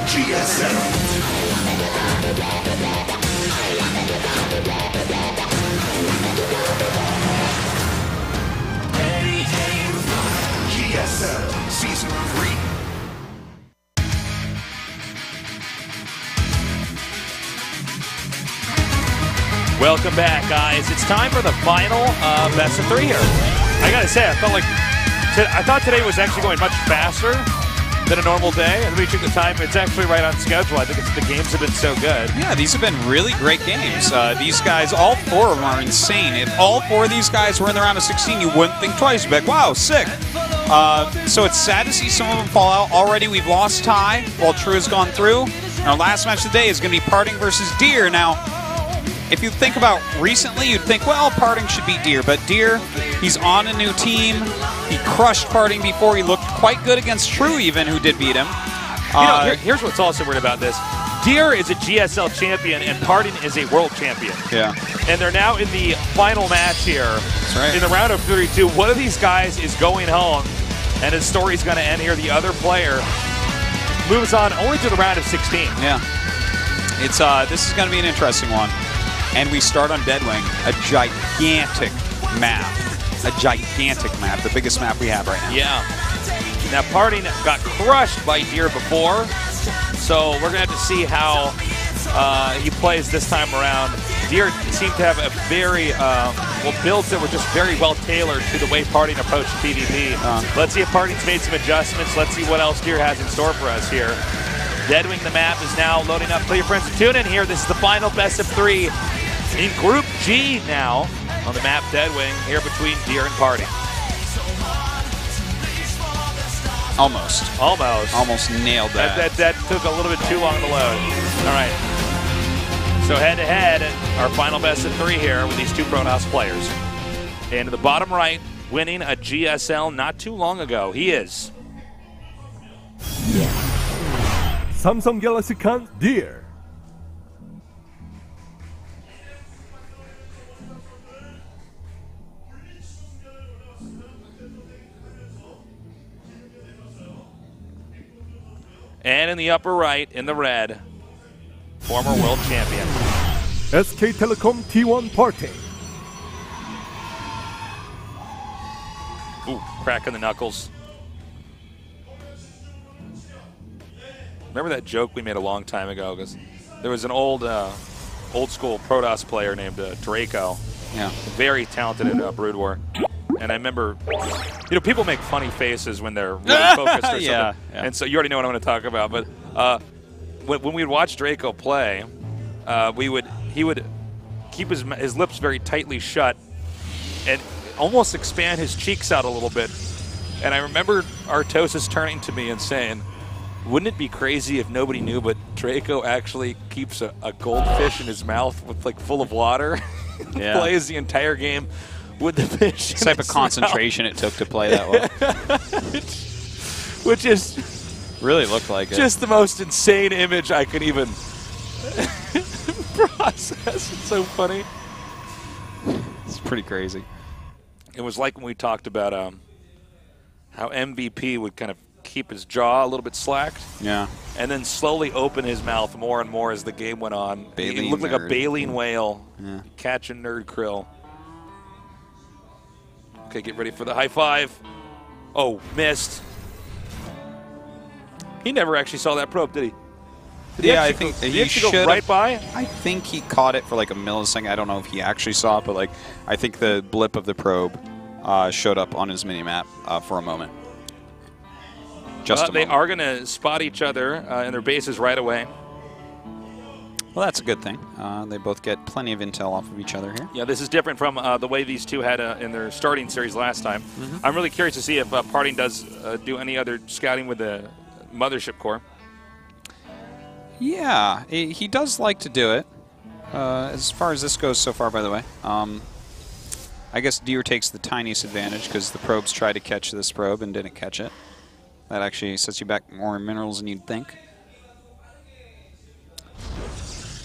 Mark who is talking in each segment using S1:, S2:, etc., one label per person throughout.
S1: GSL. GSL Season 3.
S2: Welcome back, guys. It's time for the final best of 3 here. I gotta say, I thought today was actually going much faster than a normal day. And let me check the time. It's actually right on schedule. I think the games have been so good.
S3: Yeah, these have been really great games. These guys, all 4 of them are insane. If all 4 of these guys were in the round of 16, you wouldn't think twice. You'd be like, wow, sick. So it's sad to see some of them fall out. Already we've lost Ty while True has gone through. And our last match of the day is going to be Parting versus Deer. Now, if you think about recently, you'd think, well, Parting should be Deer. But Deer, he's on a new team. He crushed Parting before. He looked quite good against True even, who did beat him.
S2: Here's what's also weird about this. Deer is a GSL champion, and Parting is a world champion.
S3: Yeah.
S2: And they're now in the final match here.
S3: That's right. In
S2: the round of 32. One of these guys is going home, and his story's going to end here. The other player moves on only to the round of 16.
S3: Yeah. It's this is going to be an interesting one. And we start on Deadwing, a gigantic map. A gigantic map, the biggest map we have right now.
S2: Yeah. Now, Parting got crushed by Deer before, so we're going to have to see how he plays this time around. Deer seemed to have a very, builds that were just very well tailored to the way Parting approached PvP. Let's see if Parting's made some adjustments. Let's see what else Deer has in store for us here. Deadwing, the map is now loading up. Tell your friends to tune in here. This is the final best of 3 in Group G now on the map Deadwing here between Deer and Parting.
S3: Almost nailed that.
S2: That took a little bit too long to load. All right. So head-to-head, our final best of 3 here with these 2 Protoss players. And to the bottom right, winning a GSL not too long ago, he is...
S4: Samsung Galaxy Can Deer.
S2: And in the upper right, in the red, former world champion.
S4: SK Telecom T1 Parting.
S2: Ooh, crack in the knuckles. Remember that joke we made a long time ago? Because there was an old school Protoss player named Draco.
S3: Yeah.
S2: Very talented at Brood War. And I remember, people make funny faces when they're really focused or something.
S3: Yeah.
S2: And so you already know what I'm going to talk about. But when we'd watch Draco play, he would keep his lips very tightly shut and almost expand his cheeks out a little bit. And I remember Artosis turning to me and saying, wouldn't it be crazy if nobody knew, but Draco actually keeps a goldfish in his mouth with full of water
S3: Yeah.
S2: plays the entire game with the fish.
S3: The type of concentration it took to play that well.
S2: Which is
S3: really looked like it.
S2: Just the most insane image I could even process. It's so funny.
S3: It's pretty crazy.
S2: It was like when we talked about how MVP would kind of keep his jaw a little bit slacked.
S3: Yeah.
S2: And then slowly open his mouth more and more as the game went on.
S3: Baleen
S2: he looked like a baleen whale
S3: yeah.
S2: catching nerd krill. Okay, get ready for the high five. Oh, missed. He never actually saw that probe, did he?
S3: Yeah, I think
S2: he actually go right by?
S3: I think he caught it for like a millisecond. I don't know if he actually saw it, but I think the blip of the probe showed up on his minimap for a moment.
S2: They are going to spot each other in their bases right away.
S3: Well, that's a good thing. They both get plenty of intel off of each other here.
S2: Yeah, this is different from the way these two had in their starting series last time. I'm really curious to see if Parting does do any other scouting with the Mothership Core.
S3: Yeah, he does like to do it. As far as this goes so far, by the way. I guess Deer takes the tiniest advantage because the probes tried to catch this probe and didn't catch it. That actually sets you back more minerals than you'd think.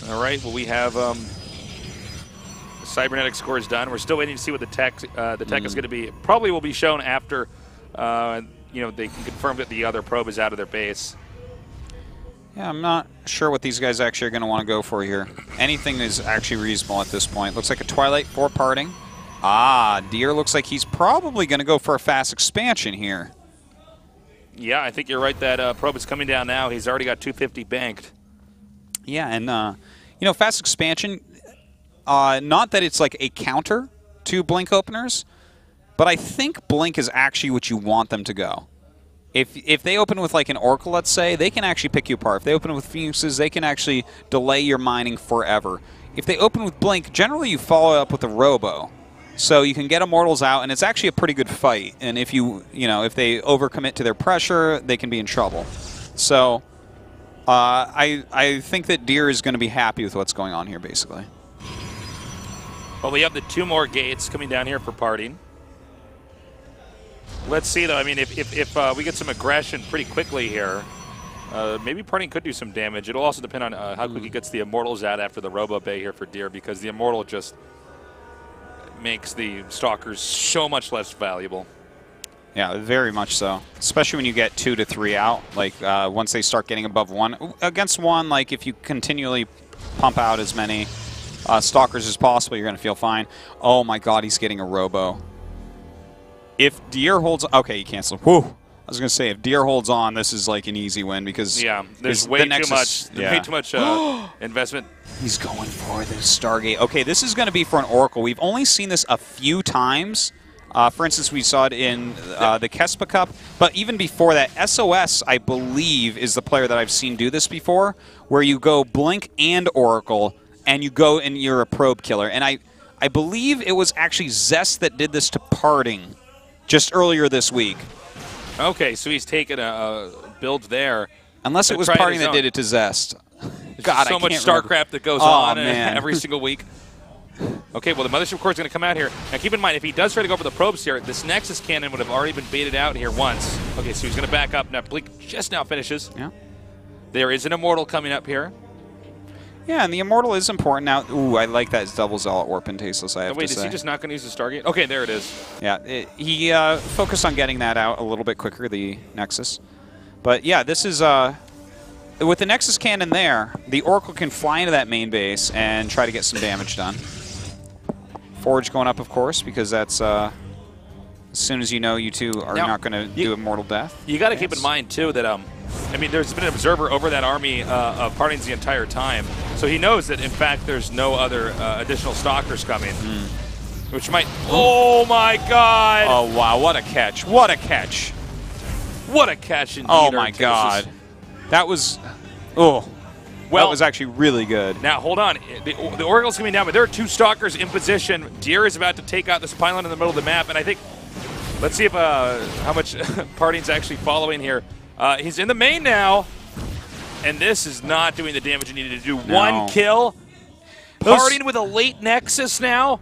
S2: All right, well, we have the cybernetic score is done. We're still waiting to see what the tech is going to be. Probably will be shown after they can confirm that the other probe is out of their base.
S3: Yeah, I'm not sure what these guys actually are going to want to go for here. Anything is actually reasonable at this point. Looks like a Twilight for parting. Ah, Deer looks like he's probably going to go for a fast expansion here.
S2: Yeah, I think you're right. That probe is coming down now. He's already got 250 banked.
S3: Yeah, and, you know, fast expansion, not that it's like a counter to blink openers, but I think blink is actually what you want them to go. If they open with like an Oracle, let's say, they can actually pick you apart. If they open with Phoenixes, they can actually delay your mining forever. If they open with blink, generally you follow up with a Robo. So you can get Immortals out, and it's actually a pretty good fight. And if if they overcommit to their pressure, they can be in trouble. So I think that Deer is going to be happy with what's going on here, basically.
S2: Well, we have the 2 more gates coming down here for parting. Let's see, though. I mean, if we get some aggression pretty quickly here, maybe parting could do some damage. It'll also depend on how quick he gets the Immortals out after the Robo Bay here for Deer, because the Immortal just makes the Stalkers so much less valuable.
S3: Yeah, very much so. Especially when you get 2 to 3 out. Like, once they start getting above 1. Against 1, like, if you continually pump out as many Stalkers as possible, you're going to feel fine. Oh, my God, he's getting a Robo. If Deer holds... Okay, he canceled. Whew. I was going to say, if Deer holds on, this is like an easy win because...
S2: Yeah, there's way too much investment.
S3: He's going for the Stargate. Okay, this is going to be for an Oracle. We've only seen this a few times. For instance, we saw it in the Kespa Cup. But even before that, SOS, I believe, is the player that I've seen do this before, where you go Blink and Oracle, and you go and you're a probe killer. And I believe it was actually Zest that did this to Parting just earlier this week.
S2: Okay, so he's taken a build there.
S3: Unless it was Parting that did it to Zest. God,
S2: so much StarCraft that goes on every single week. Okay, well, the Mothership Core is going to come out here. Now, keep in mind, if he does try to go for the probes here, this Nexus Cannon would have already been baited out here once. Okay, so he's going to back up. Now, Blink just now finishes.
S3: Yeah.
S2: There is an Immortal coming up here.
S3: Yeah, and the Immortal is important now. Ooh, I like that Double Zealot Warp and Tasteless, I have to say.
S2: Wait, is he just not going to use the Stargate? Okay, there it is.
S3: Yeah, he focused on getting that out a little bit quicker, the Nexus. But, yeah, this is... with the Nexus Cannon there, the Oracle can fly into that main base and try to get some damage done. Forge going up, of course, because that's... as soon as you know you two are not going to do Immortal Death.
S2: You got to keep in mind, too, that... I mean, there's been an observer over that army of Partings the entire time. So he knows that, in fact, there's no other additional Stalkers coming. Which might... Oh, my God!
S3: Oh, wow. What a catch. What a catch.
S2: What a catch, indeed.
S3: Oh, my God. That was... Oh. Well, that was actually really good.
S2: Now, hold on. The Oracle's coming down, but there are 2 Stalkers in position. Deer is about to take out this pylon in the middle of the map, and I think... Let's see if how much Parting's actually following here. He's in the main now, and this is not doing the damage it needed to do. No. 1 kill. Parting with a late Nexus now.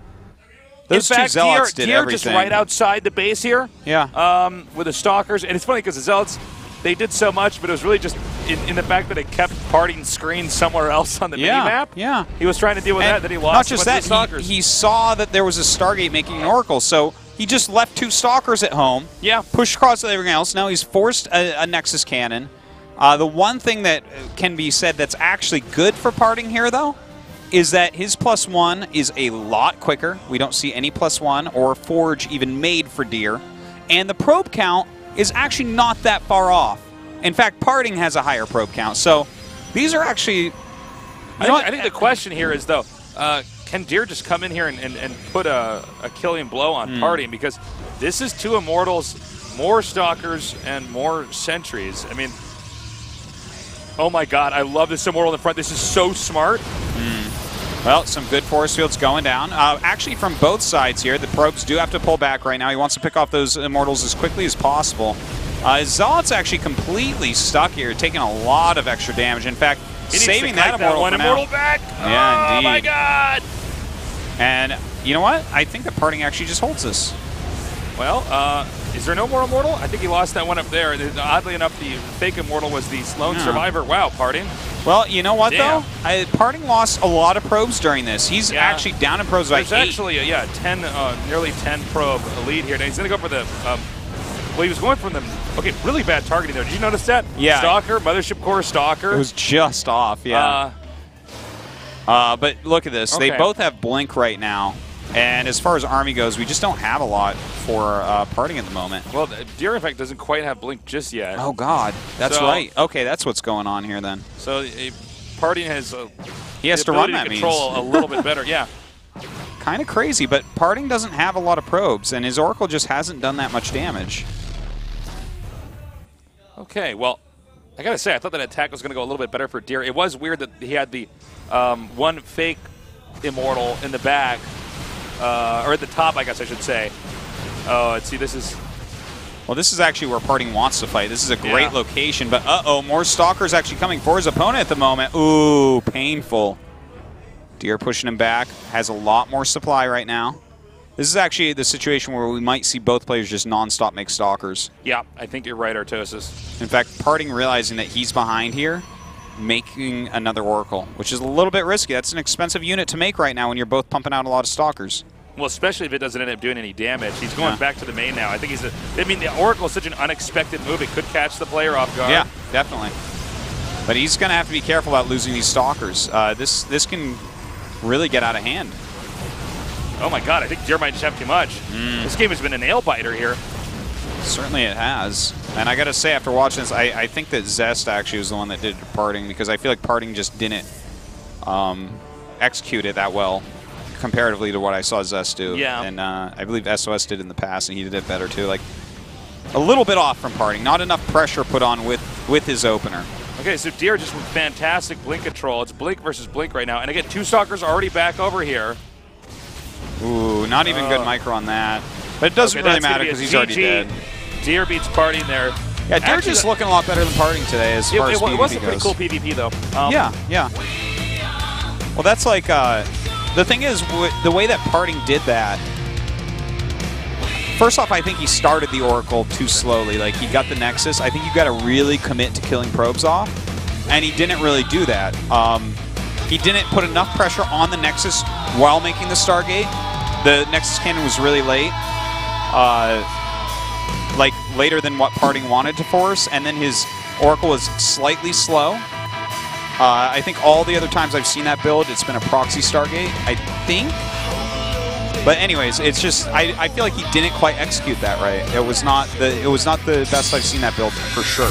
S3: Those
S2: in fact,
S3: 2 Zealots did
S2: Deer
S3: everything.
S2: just right outside the base here.
S3: Yeah.
S2: With the Stalkers. And it's funny because the Zealots, they did so much, but it was really just in the fact that it kept Parting's screen somewhere else on the mini-map.
S3: Yeah.
S2: He was trying to deal with that, then he lost
S3: not just that,
S2: the Stalkers.
S3: He saw that there was a Stargate making an Oracle, so he just left 2 Stalkers at home.
S2: Yeah.
S3: Pushed across everything else. Now he's forced a Nexus Cannon. The one thing that can be said that's actually good for Parting here, though, is that his +1 is a lot quicker. We don't see any +1 or Forge even made for Deer. And the probe count is actually not that far off. In fact, Parting has a higher probe count. So these are actually...
S2: I think the question here is, though, can Deer just come in here and put a killing blow on Parting? Because this is 2 Immortals, more Stalkers, and more Sentries. I mean... Oh my God, I love this Immortal in the front. This is so smart.
S3: Well, some good force fields going down. Actually, from both sides here, the probes do have to pull back right now. He wants to pick off those Immortals as quickly as possible. Zealot's actually completely stuck here, taking a lot of extra damage. In fact, saving that Immortal
S2: one
S3: for
S2: Immortal
S3: now.
S2: Back.
S3: Yeah, indeed.
S2: Oh my God.
S3: And you know what? I think that Parting actually just holds this.
S2: Well, is there no more Immortal? I think he lost that one up there. Oddly enough, the fake Immortal was the lone survivor. Wow, Parting.
S3: Well, you know what, though? Parting lost a lot of probes during this. He's actually down in probes by 8.
S2: There's actually, 10, nearly 10 probe lead here. Now he's going to go for the Well, he was going from the, okay, really bad targeting there. Did you notice that?
S3: Yeah.
S2: Stalker, Mothership Core, Stalker.
S3: It was just off, yeah. But look at this.
S2: Okay.
S3: They both have Blink right now. And as far as Army goes, we just don't have a lot for Parting at the moment.
S2: Well, Deer, in fact, doesn't quite have Blink just yet.
S3: Oh, God. That's right. Okay, that's what's going on here then.
S2: So Parting has
S3: he has to run that
S2: control a little bit better. Yeah.
S3: Kind of crazy, but Parting doesn't have a lot of probes, and his Oracle just hasn't done that much damage.
S2: Okay, well, I got to say, I thought that attack was going to go a little bit better for Deer. It was weird that he had the one fake Immortal in the back. Or at the top, I guess I should say. Oh, let's see, this is...
S3: Well, this is actually where Parting wants to fight. This is a great location, but uh-oh, more Stalkers actually coming for his opponent at the moment. Ooh, painful. Deer pushing him back. Has a lot more supply right now. This is actually the situation where we might see both players just non-stop make Stalkers.
S2: Yeah, I think you're right, Artosis.
S3: In fact, Parting realizing that he's behind here, making another Oracle, which is a little bit risky. That's an expensive unit to make right now when you're both pumping out a lot of Stalkers.
S2: Well, especially if it doesn't end up doing any damage. He's going back to the main now. I think I mean, the Oracle is such an unexpected move. It could catch the player off guard.
S3: Yeah, definitely. But he's going to have to be careful about losing these Stalkers. This can really get out of hand.
S2: Oh my God, I think Deer might just have too much. This game has been a nail-biter here.
S3: Certainly it has. And I got to say, after watching this, I think that Zest actually was the one that did Parting, because I feel like Parting just didn't execute it that well comparatively to what I saw Zest do.
S2: Yeah.
S3: And I believe SOS did in the past, and he did it better too. Like, a little bit off from Parting. Not enough pressure put on with his opener.
S2: Okay, so Deer just with fantastic Blink control. It's Blink versus Blink right now. And again, two Stalkers already back over here.
S3: Ooh, not even good micro on that. But it doesn't really matter because he's already dead.
S2: Deer beats Parting there.
S3: Yeah, Deer just looking a lot better than Parting today as far as PvP goes.
S2: It was a pretty cool PvP, though.
S3: Yeah. Well, that's like... the thing is, the way that Parting did that... First off, I think he started the Oracle too slowly. Like, he got the Nexus. I think you got to really commit to killing probes off. And he didn't really do that. He didn't put enough pressure on the Nexus while making the Stargate. The Nexus cannon was really late. Like, later than what Parting wanted to force. And then his Oracle was slightly slow. I think all the other times I've seen that build, it's been a proxy Stargate, I think. But anyways, it's just I feel like he didn't quite execute that right. It was not the best I've seen that build for sure.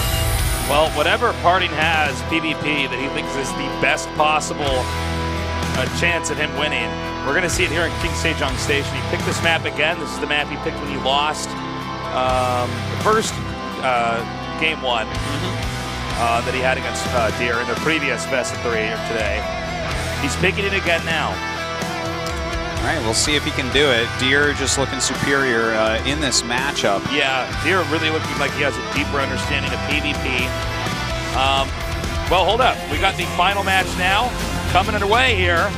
S2: Well, whatever Parting has PvP that he thinks is the best possible chance at him winning, we're going to see it here in King Sejong Station. He picked this map again. This is the map he picked when he lost the first game one. That he had against Deer in the previous best of 3 today. He's picking it again now.
S3: All right, we'll see if he can do it. Deer just looking superior in this matchup.
S2: Yeah, Deer really looking like he has a deeper understanding of PvP. Well, hold up. We got the final match now coming underway here.